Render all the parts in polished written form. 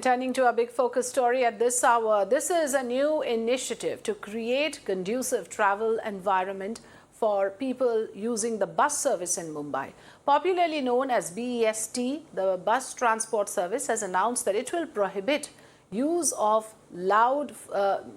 Turning to our big focus story at this hour, this is a new initiative to create conducive travel environment for people using the bus service in Mumbai. Popularly known as BEST, the bus transport service has announced that it will prohibit use of loud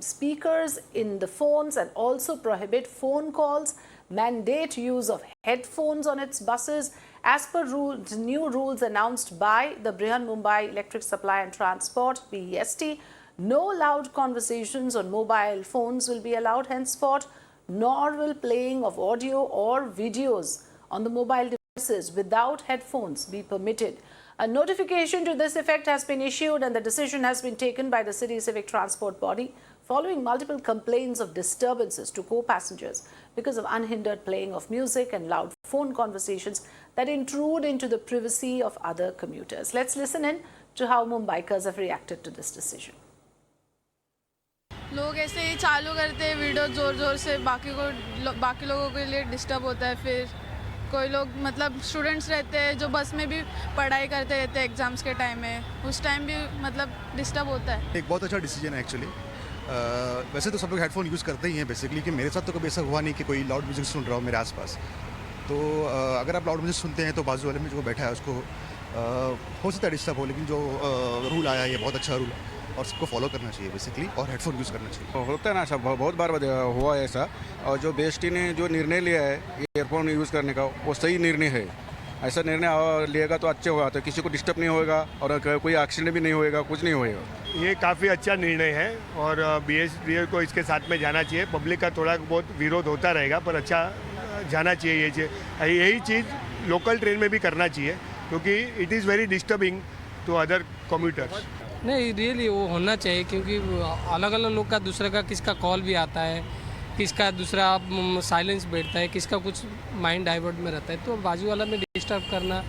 speakers in the phones and also prohibit phone calls, mandate use of headphones on its buses. As per new rules announced by the Brihan Mumbai Electric Supply and Transport BEST, no loud conversations on mobile phones will be allowed henceforth, nor will playing of audio or videos on the mobile devices without headphones be permitted. A notification to this effect has been issued and the decision has been taken by the City Civic Transport Body following multiple complaints of disturbances to co-passengers because of unhindered playing of music and loud phone conversations that intrude into the privacy of other commuters. Let's listen in to how Mumbaikars have reacted to this decision. लोग ऐसे ही चालू करते हैं video ज़ोर ज़ोर से, बाकी लोगों के लिए डिस्टर्ब होता है। फिर कोई लोग मतलब स्टूडेंट्स रहते हैं जो बस में भी पढ़ाई करते रहते हैं एग्ज़ाम्स के टाइम में, उस टाइम भी मतलब डिस्टर्ब होता है। एक बहुत अच्छा डिसीजन है एक्चुअली। वैसे तो सब लोग हेडफोन यूज़ करते ही हैं बेसिकली, कि मेरे साथ तो कभी ऐसा हुआ नहीं कि कोई लाउड म्यूज़िक सुन रहा हो मेरे आसपास। तो अगर आप लाउड म्यूज़िक सुनते हैं तो बाजू वाले में जो बैठा है उसको हो सकता है डिस्टर्ब हो, लेकिन जो रूल आया है ये बहुत अच्छा रूल है और सबको फॉलो करना चाहिए बेसिकली, और हेडफोन यूज़ करना चाहिए। होता है ना, सब बहुत बार हुआ है ऐसा, और जो BEST ने जो निर्णय लिया है ईयरफोन यूज़ करने का, वो सही निर्णय है। ऐसा निर्णय लिएगा तो अच्छे होगा, तो किसी को डिस्टर्ब नहीं होएगा और कोई एक्सीडेंट भी नहीं होएगा, कुछ नहीं होएगा। ये काफ़ी अच्छा निर्णय है और BEST को इसके साथ में जाना चाहिए। पब्लिक का थोड़ा बहुत विरोध होता रहेगा, पर अच्छा जाना चाहिए। यही चीज़ लोकल ट्रेन में भी करना चाहिए, क्योंकि it is very disturbing to other commuters. नहीं, रियली वो होना चाहिए, क्योंकि अलग अलग लोग का दूसरे का किसका कॉल भी आता है, किसका दूसरा साइलेंस बैठता है, किसका कुछ माइंड डाइवर्ट में रहता है, तो बाजू वाला में डिस्टर्ब करना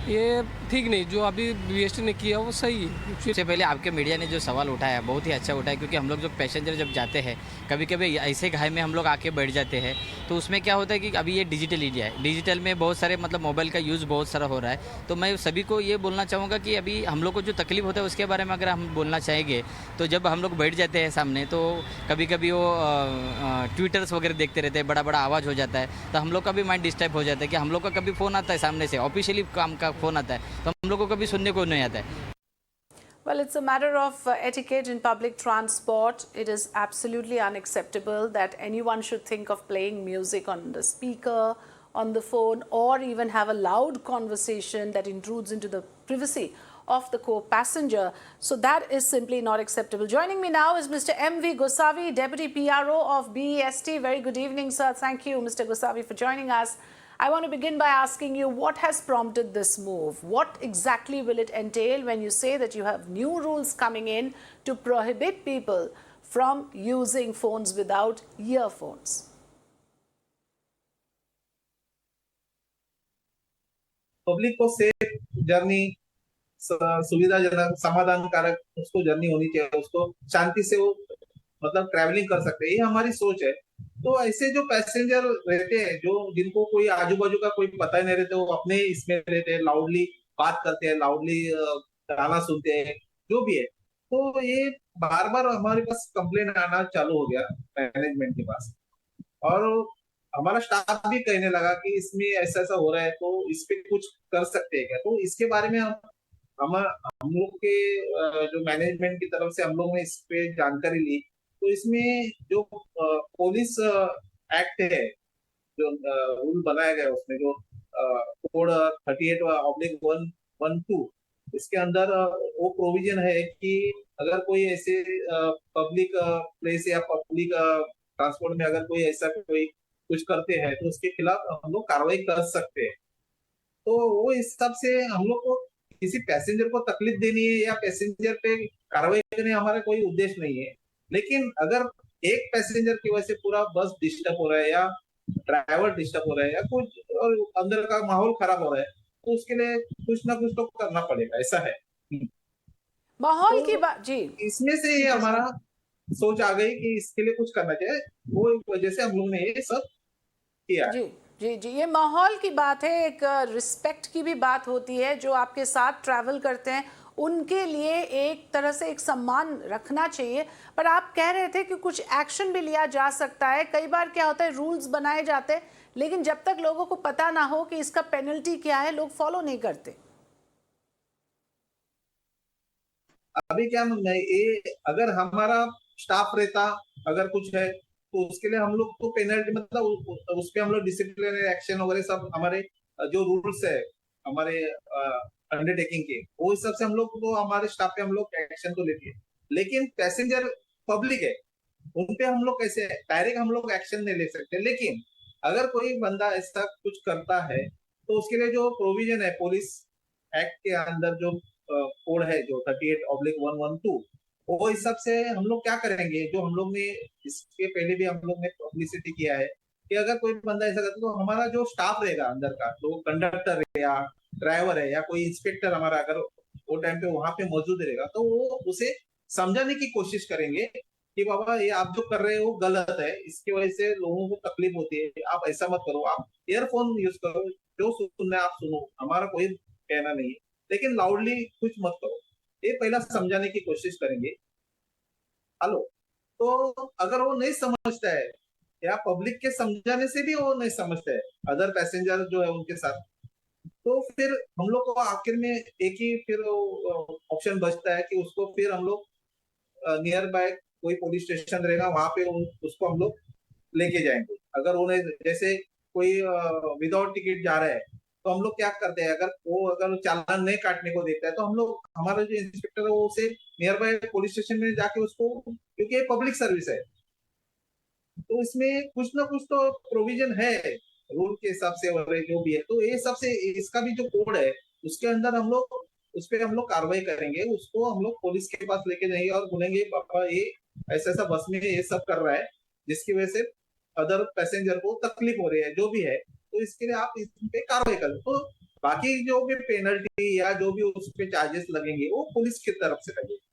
ये ठीक नहीं। जो अभी BEST ने किया वो सही है। सबसे पहले आपके मीडिया ने जो सवाल उठाया बहुत ही अच्छा उठाया, क्योंकि हम लोग जो पैसेंजर जब जाते हैं कभी कभी ऐसे घाय में हम लोग आके बैठ जाते हैं, तो उसमें क्या होता है कि अभी ये डिजिटल इंडिया है, डिजिटल में बहुत सारे मतलब मोबाइल का यूज़ बहुत सारा हो रहा है। तो मैं सभी को ये बोलना चाहूँगा कि अभी हम लोग को जो तकलीफ होता है उसके बारे में अगर हम बोलना चाहेंगे, तो जब हम लोग बैठ जाते हैं सामने तो कभी कभी वो ट्विटर्स वगैरह देखते रहते हैं, बड़ा बड़ा आवाज़ हो जाता है, तो हम लोग का भी माइंड डिस्टर्ब हो जाता है कि हम लोग का कभी फ़ोन आता है सामने से, ऑफिशियली काम का फ़ोन आता है, तो हम लोग को कभी सुनने को नहीं आता है। Well, it's a matter of etiquette in public transport. It is absolutely unacceptable that anyone should think of playing music on the speaker, on the phone, or even have a loud conversation that intrudes into the privacy of the co-passenger. So that is simply not acceptable. Joining me now is Mr. M.V. Gosavi, Deputy PRO of BEST. Very good evening, sir. Thank you, Mr. Gosavi, for joining us. I want to begin by asking you, what has prompted this move? What exactly will it entail when you say that you have new rules coming in to prohibit people from using phones without earphones? Public को safe journey, सुविधाजनक, समाधानकारक उसको journey होनी चाहिए, उसको शांति से वो मतलब ट्रैवलिंग कर सकते हैं, ये हमारी सोच है। तो ऐसे जो पैसेंजर रहते हैं, जो जिनको कोई आजू बाजू का कोई पता ही नहीं रहता, वो अपने इसमें रहते हैं, लाउडली बात करते हैं, लाउडली गाना सुनते हैं, जो भी है, तो ये बार बार हमारे पास कंप्लेन आना चालू हो गया मैनेजमेंट के पास, और हमारा स्टाफ भी कहने लगा कि इसमें ऐसा ऐसा हो रहा है, तो इस पे कुछ कर सकते हैं क्या। तो इसके बारे में हम लोग के जो मैनेजमेंट की तरफ से हम लोग ने इस पे जानकारी ली। तो इसमें जो पुलिस एक्ट है, जो रूल बनाया गया उसमें जो कोड 38/112, इसके अंदर वो प्रोविजन है कि अगर कोई ऐसे पब्लिक प्लेस या पब्लिक ट्रांसपोर्ट में अगर कोई ऐसा कोई कुछ करते हैं, तो उसके खिलाफ हम लोग कार्रवाई कर सकते हैं। तो वो इस हिसाब से हम लोग को किसी पैसेंजर को तकलीफ देनी है या पैसेंजर पे कार्रवाई करने हमारा कोई उद्देश्य नहीं है, लेकिन अगर एक पैसेंजर की वजह से पूरा बस डिस्टर्ब हो रहा है या ड्राइवर डिस्टर्ब हो रहा है या कुछ और अंदर का माहौल खराब हो रहा है, तो उसके लिए कुछ ना कुछ तो करना पड़ेगा, ऐसा है। माहौल तो की बात जी, इसमें से ये हमारा सोच आ गई कि इसके लिए कुछ करना चाहिए, वो वजह से हम लोग ने ये सब किया है। जी, ये माहौल की बात है। एक रिस्पेक्ट की भी बात होती है, जो आपके साथ ट्रैवल करते हैं उनके लिए एक तरह से एक सम्मान रखना चाहिए। पर आप कह रहे थे कि कुछ एक्शन भी लिया जा सकता है। कई बार क्या होता है, रूल्स बनाए जाते हैं लेकिन जब तक लोगों को पता ना हो कि इसका पेनल्टी क्या है, लोग फॉलो नहीं करते। अभी क्या है, ये अगर हमारा स्टाफ रहता, अगर कुछ है तो उसके लिए हम लोग को पेनल्टी, मतलब उस पे हम लोग डिसिप्लिनरी एक्शन वगैरह सब हमारे जो रूल्स है हमारे अंडरटेकिंग के, वो हिसाब से हम लोग को हमारे स्टाफ पे हम लोग एक्शन तो लेते हैं। लेकिन पैसेंजर पब्लिक है, उन पे हम लोग कैसे डायरेक्ट हम लोग एक्शन नहीं ले सकते। लेकिन अगर कोई बंदा ऐसा कुछ करता है तो उसके लिए जो प्रोविजन है पुलिस एक्ट के अंदर, जो कोड है जो 38/112, वो हिसाब से हम लोग क्या करेंगे, जो हम लोग ने इसके पहले भी हम लोग ने पब्लिसिटी किया है कि अगर कोई बंदा ऐसा करता तो हमारा जो स्टाफ रहेगा अंदर का, तो कंडक्टर है या ड्राइवर है या कोई इंस्पेक्टर हमारा अगर वो टाइम पे वहां पे मौजूद रहेगा, तो वो उसे समझाने की कोशिश करेंगे कि बाबा ये आप जो कर रहे हो गलत है, इसकी वजह से लोगों को तकलीफ होती है, आप ऐसा मत करो, आप ईयरफोन यूज करो, जो सुनना है आप सुनो, हमारा कोई कहना नहीं है, लेकिन लाउडली कुछ मत करो। ये पहला समझाने की कोशिश करेंगे। हेलो, तो अगर वो नहीं समझता है या पब्लिक के समझाने से भी वो नहीं समझता है, अदर पैसेंजर जो है उनके साथ, तो फिर हम लोग को आखिर में एक ही फिर ऑप्शन बचता है कि उसको फिर हम लोग नियर बाय कोई पुलिस स्टेशन रहेगा, वहां पे उसको हम लोग लेके जाएंगे। अगर उन्हें जैसे कोई विदाउट टिकट जा रहा है तो हम लोग क्या करते हैं, अगर वो चालान नहीं काटने को देता है तो हम लोग, हमारा जो इंस्पेक्टर है वो उसे नियर बाय पुलिस स्टेशन में जाके उसको, क्योंकि ये पब्लिक सर्विस है तो इसमें कुछ ना कुछ तो प्रोविजन है रूल के हिसाब से और जो भी है, तो ये हिसाब से इसका भी जो कोड है उसके अंदर हम लोग उस पर हम लोग कार्रवाई करेंगे। उसको हम लोग पुलिस के पास लेके जाएंगे और बोलेंगे पापा ये ऐसा ऐसा बस में ये सब कर रहा है जिसकी वजह से अदर पैसेंजर को तकलीफ हो रही है, जो भी है, तो इसके लिए आप इस पे कार्रवाई करें। तो बाकी जो भी पेनल्टी या जो भी उस पे चार्जेस लगेंगे वो पुलिस की तरफ से लगेंगे।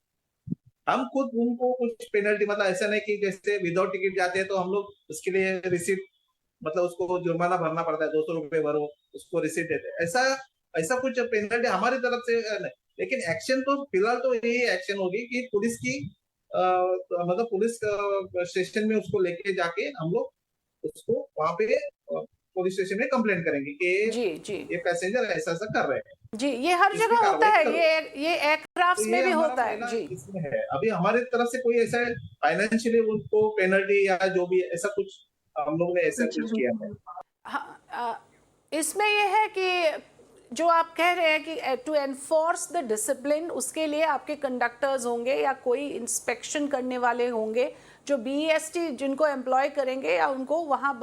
हम खुद उनको कुछ पेनल्टी, मतलब ऐसा नहीं कि जैसे विदाउट टिकट जाते हैं तो हम लोग उसके लिए रिसिप्ट, मतलब उसको जुर्माना भरना पड़ता है, 200 रुपए भरो, उसको रिसिप्ट देते हैं, ऐसा ऐसा कुछ पेनल्टी हमारी तरफ से नहीं। लेकिन एक्शन तो फिलहाल तो यही एक्शन होगी कि पुलिस की मतलब पुलिस स्टेशन में उसको लेके जाके हम लोग उसको वहां पे पुलिस स्टेशन में कंप्लेंट करेंगे कि जी जी ये पैसेंजर ऐसा ऐसा कर रहे हैं, जी, ये हर इस पे जगह होता कार्रवाई है, करो। ये एयरक्राफ्ट्स तो में ये भी हमारा होता है पहला जी। इसमें है। अभी हमारी तरफ से कोई ऐसा फाइनेंशियली उनको पेनल्टी या जो भी ऐसा कुछ हम लोग ने ऐसा कुछ किया है। हाँ, इसमें ये है कि जो आप कह रहे हैं कि टू एनफोर्स द डिसिप्लिन, उसके लिए आपके कंडक्टर्स होंगे या कोई इंस्पेक्शन करने वाले होंगे जो बीईएसटी जिनको एम्प्लॉय करेंगे या उनको वहाँ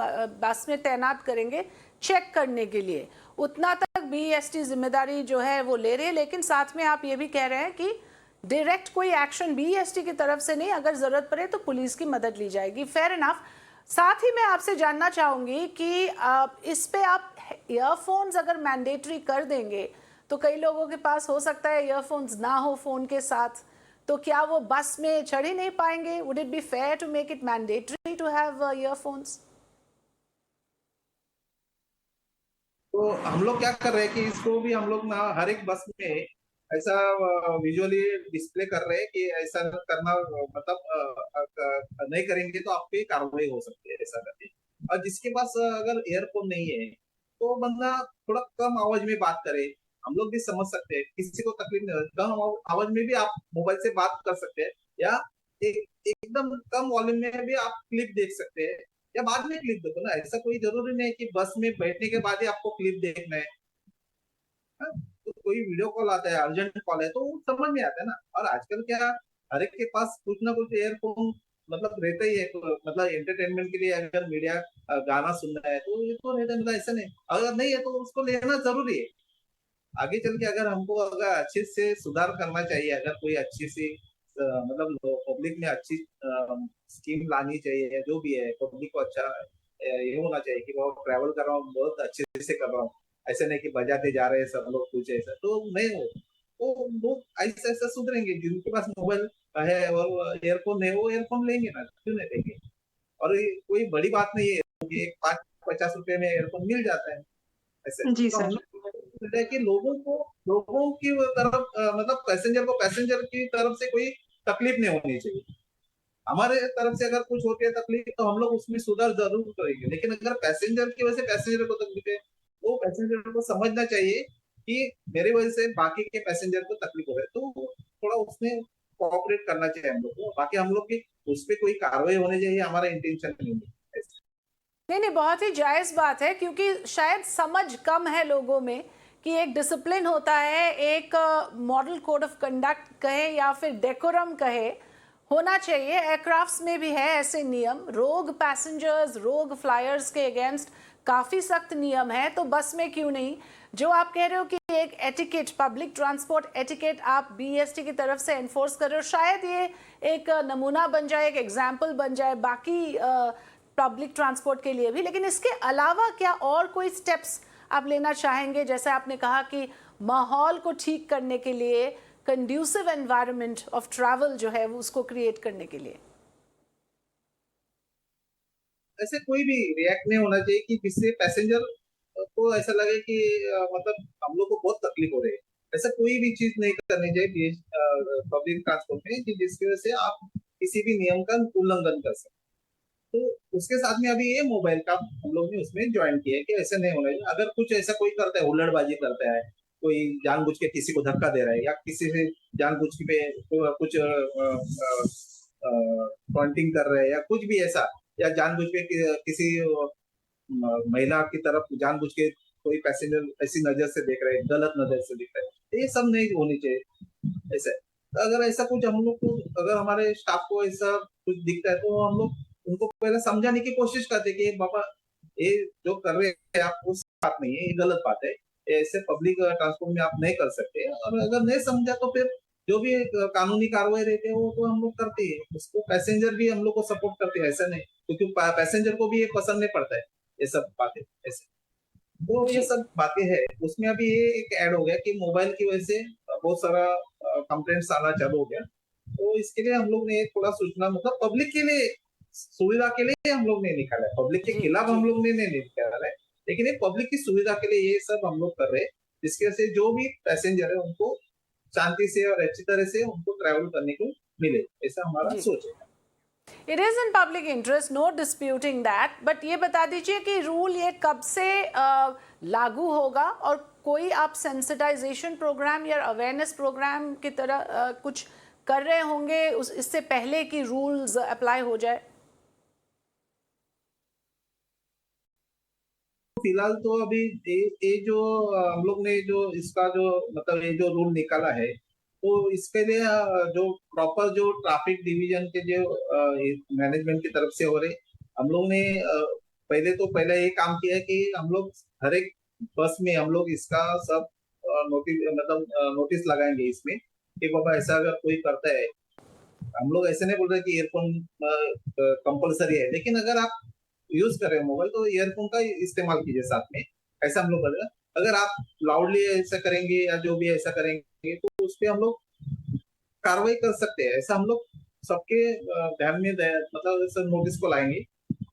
बस में तैनात करेंगे चेक करने के लिए। उतना तक बीईएसटी जिम्मेदारी जो है वो ले रहे हैं, लेकिन साथ में आप ये भी कह रहे हैं कि डायरेक्ट कोई एक्शन बीईएसटी की तरफ से नहीं, अगर ज़रूरत पड़े तो पुलिस की मदद ली जाएगी। Fair enough. साथ ही मैं आपसे जानना चाहूँगी कि इस पे आप ईयरफोन्स अगर मैंडेटरी कर देंगे तो कई लोगों के पास हो सकता है ईयरफोन्स ना हो फ़ोन के साथ, तो क्या वो बस में चढ़ ही नहीं पाएंगे? Would it be fair to make it mandatory to have earphones? तो हम लोग क्या कर रहे हैं कि इसको भी हम लोग ना हर एक बस में ऐसा विजुअली डिस्प्ले कर रहे हैं कि ऐसा करना, मतलब नहीं करेंगे तो आप पे कार्रवाई हो सकती है ऐसा करके। और जिसके पास अगर ईयरफोन नहीं है तो बंदा थोड़ा कम आवाज में बात करे, हम लोग भी समझ सकते हैं, किसी को तकलीफ नहीं होती, कम आवाज में भी आप मोबाइल से बात कर सकते हैं, या एकदम कम वॉल्यूम में भी आप क्लिप देख सकते हैं, या बाद में क्लिप देखो ना, ऐसा कोई जरूरी नहीं है कि बस में बैठने के बाद ही आपको क्लिप देखना है। हाँ, तो कोई वीडियो कॉल आता है, अर्जेंट कॉल है, तो वो समझ में आता है ना। और आजकल क्या, हर एक के पास कुछ ना कुछ एयरफोन मतलब रहता ही है, तो मतलब एंटरटेनमेंट के लिए अगर मीडिया गाना सुनना है तो ये तो रहता है, मतलब ऐसा नहीं, अगर नहीं है तो उसको लेना जरूरी है। आगे चल के अगर हमको अगर अच्छे से सुधार करना चाहिए, अगर कोई अच्छी सी मतलब पब्लिक में अच्छी स्कीम लानी चाहिए, जो भी है पब्लिक को अच्छा ये होना चाहिए कि वो ट्रैवल कर रहा हूँ बहुत अच्छे से कर रहा हूँ, ऐसे नहीं कि बजाते जा रहे हैं सब लोग, कुछ ऐसा तो नहीं हो। तो लोग ऐसा ऐसा सुधरेंगे, जिनके पास मोबाइल है और ईयरफोन है वो ईयरफोन लेंगे ना, क्यों नहीं लेंगे। और ये कोई बड़ी बात नहीं है कि 5-50 रुपए में ईयरफोन मिल जाता है ऐसे, जी तो हम सर। लोग है कि लोगों की वो तरफ मतलब पैसेंजर की तरफ से कोई तकलीफ नहीं होनी चाहिए। हमारे तरफ से अगर कुछ होती है तकलीफ तो हम लोग उसमें सुधार जरूर करेंगे, लेकिन अगर पैसेंजर की वजह से पैसेंजर को तकलीफ है तो पैसेंजर को समझना चाहिए कि मेरे वजह से बाकी के पैसेंजर को तकलीफ हो रही है, तो थोड़ा उसमें कोऑपरेट करना चाहिए हम लोग को। बाकी हम लोग की उस पर कोई कार्रवाई होनी चाहिए, हमारा इंटेंशन नहीं है। नहीं नहीं, बहुत ही जायज़ बात है, क्योंकि शायद समझ कम है लोगों में कि एक डिसिप्लिन होता है, एक मॉडल कोड ऑफ कंडक्ट कहे या फिर डेकोरम कहे, होना चाहिए। एयरक्राफ्ट्स में भी है ऐसे नियम। रोग पैसेंजर्स, रोग फ्लायर्स के अगेंस्ट काफ़ी सख्त नियम है, तो बस में क्यों नहीं? जो आप कह रहे हो कि एक एटिकेट, पब्लिक ट्रांसपोर्ट एटिकेट आप बीएसटी की तरफ से एनफोर्स कर रहे हो, शायद ये एक नमूना बन जाए, एक एग्जाम्पल बन जाए बाकी पब्लिक ट्रांसपोर्ट के लिए भी। लेकिन इसके अलावा क्या और कोई स्टेप्स आप लेना चाहेंगे? जैसे आपने कहा कि माहौल को ठीक करने के लिए, कंड्यूसिव एनवायरनमेंट ऑफ ट्रैवल जो है वो उसको क्रिएट करने के लिए ऐसे कोई भी रिएक्ट नहीं होना चाहिए कि जिससे पैसेंजर को ऐसा लगे कि मतलब हम लोग को बहुत तकलीफ हो रही है। ऐसा कोई भी चीज नहीं करनी चाहिए पब्लिक ट्रांसपोर्ट में कि जिसकी वजह से आप किसी भी नियम का उल्लंघन कर सकते। तो उसके साथ में अभी ये मोबाइल का हम लोग ने उसमें ज्वाइन किया है कि ऐसा नहीं होना चाहिए। अगर कुछ ऐसा कोई करता है, हुल्लड़बाजी करता है, कोई जानबूझ के किसी को धक्का दे रहा है या किसी से जानबूझ के पे कुछ पॉइंटिंग कर रहे हैं या कुछ भी ऐसा, या जानबूझ के किसी महिला की तरफ जानबूझ के कोई पैसेंजर ऐसी नजर से देख रहे हैं, गलत नजर से देख रहे हैं, तो ये सब नहीं होनी चाहिए। ऐसे तो अगर ऐसा कुछ हम लोग को, अगर हमारे स्टाफ को ऐसा कुछ दिखता है तो हम लोग उनको पहले समझाने की कोशिश करते कि बाबा ये जो कर रहे हैं आप, उस बात नहीं है, ये गलत बात है, ऐसे पब्लिक ट्रांसपोर्ट में आप नहीं कर सकते। और अगर नहीं समझा तो फिर जो भी कानूनी कार्रवाई रहती है वो तो हम लोग करते हैं। उसको पैसेंजर भी हम लोग को सपोर्ट करते हैं, ऐसा नहीं, क्योंकि पैसेंजर को भी ये पसंद नहीं पड़ता है ये सब बातें ऐसे। तो ये सब बातें हैं। उसमें अभी ये एक ऐड हो गया कि मोबाइल की वजह से बहुत सारा कंप्लेंट्स आना चालू हो गया, तो इसके लिए हम लोग ने थोड़ा सूचना, मतलब पब्लिक के लिए सुविधा के लिए हम लोग ने निकाला है, पब्लिक के खिलाफ हम लोग ने नहीं निकाला है, लेकिन ये पब्लिक की सुविधा के लिए ये सब हम लोग कर रहे हैं, जिसकी वजह से जो भी पैसेंजर है उनको शांति से और अच्छी तरह से उनको ट्रैवल करने को मिले, ऐसा हमारा सोच है। It is in public interest, no disputing that, but ये बता दीजिए कि रूल ये कब से लागू होगा, और कोई आप सेंसिटाइजेशन प्रोग्राम या अवेयरनेस प्रोग्राम की तरह कुछ कर रहे होंगे इससे पहले कि रूल्स अप्लाई हो जाए? फिलहाल तो अभी ये जो हम लोग ने जो इसका जो मतलब ये जो रूल निकाला है, तो इसके लिए जो प्रॉपर जो ट्रैफिक डिवीजन के जो मैनेजमेंट की तरफ से हो रहे, हम लोग ने पहले ये काम किया है कि हम लोग हर एक बस में हम लोग इसका सब नोटिस लगाएंगे इसमें कि बाबा ऐसा अगर कोई करता है, हम लोग ऐसे नहीं बोल रहे कि ईयरफोन कंपलसरी है, लेकिन अगर आप यूज कर रहे हो मोबाइल तो ईयरफोन का इस्तेमाल कीजिए साथ में, ऐसा हम लोग कर रहे हैं। अगर आप लाउडली ऐसा करेंगे या जो भी ऐसा करेंगे तो उस पर हम लोग कार्रवाई कर सकते हैं, ऐसा हम लोग सबके ध्यान में मतलब नोटिस को लाएंगे।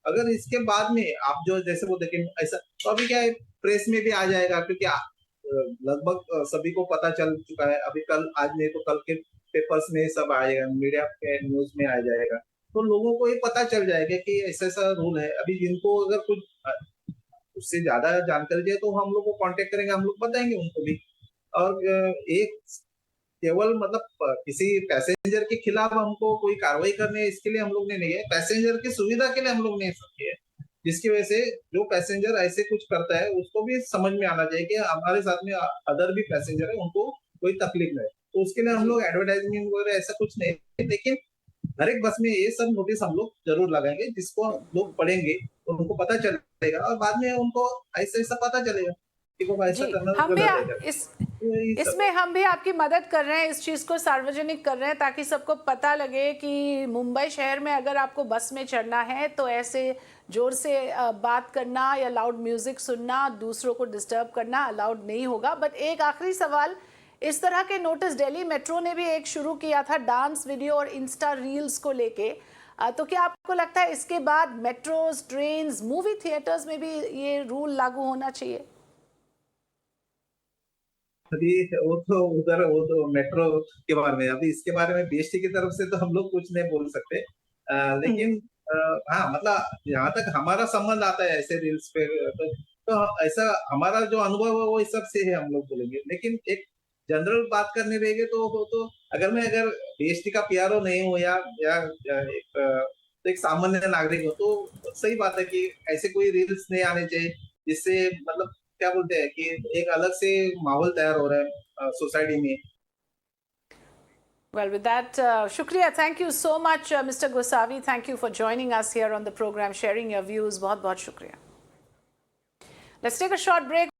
अगर इसके बाद में आप जो जैसे वो देखें ऐसा, तो अभी क्या है, प्रेस में भी आ जाएगा, क्योंकि लगभग सभी को पता चल चुका है। अभी कल, आज नहीं तो कल के पेपर्स में सब आएगा, मीडिया के न्यूज में आ जाएगा, तो लोगों को ये पता चल जाएगा कि ऐसा ऐसा रूल है। अभी जिनको अगर कुछ उससे ज्यादा जानकारी चाहिए तो हम लोग को कांटेक्ट करेंगे, हम लोग बताएंगे उनको भी। और एक केवल मतलब किसी पैसेंजर के खिलाफ हमको कोई कार्रवाई करनी है इसके लिए हम लोग ने नहीं है, पैसेंजर की सुविधा के लिए हम लोग ने किया है, जिसकी वजह से जो पैसेंजर ऐसे कुछ करता है उसको भी समझ में आना चाहिए कि हमारे साथ में अदर भी पैसेंजर है, उनको कोई तकलीफ नहीं। तो उसके लिए हम लोग एडवर्टाइजमेंट वगैरह ऐसा कुछ नहीं है, लेकिन हर एक बस में ये सब नोटिस हम लोग जरूर लगाएंगे, जिसको लोग पढ़ेंगे तो उनको पता चलेगा और बाद में उनको ऐसा ऐसा पता चलेगा कि वो ऐसा करना गलत है। इसमें हम भी आपकी मदद कर रहे हैं, इस चीज़ को सार्वजनिक कर रहे हैं ताकि सबको पता लगे कि मुंबई शहर में अगर आपको बस में चढ़ना है तो ऐसे जोर से बात करना या लाउड म्यूज़िक सुनना, दूसरों को डिस्टर्ब करना अलाउड नहीं होगा। बट एक आखिरी सवाल, इस तरह के नोटिस दिल्ली मेट्रो ने भी एक शुरू किया था डांस वीडियो और इंस्टा रील्स को लेके, तो क्या आपको लगता है इसके बाद मेट्रोज, ट्रेन्स, मूवी थिएटर्स में भी ये रूल लागू होना चाहिए? अभी वो तो मेट्रो के बारे में, अभी इसके बारे में बीएसटी की तरफ से तो हम लोग कुछ नहीं बोल सकते। लेकिन हाँ, मतलब यहाँ तक हमारा संबंध आता है ऐसे रील्स पे, तो ऐसा हमारा जो अनुभव है वो इस सब से है, हम लोग बोलेंगे। लेकिन एक जनरल बात करने रहेंगे तो वो तो अगर बीएसटी का पीआरओ नहीं हो या तो एक सामान्य नागरिक हो, तो सही बात है कि ऐसे कोई रील्स नहीं आने चाहिए जिससे मतलब क्या बोलते हैं कि एक अलग से माहौल तैयार हो रहा है सोसाइटी में। Well, with that, Shukriya, thank you so much, Mr. Gosavi. Thank you for joining us here on the program, sharing your views. बहुत बहुत शुक्रिया. Let's take a short break.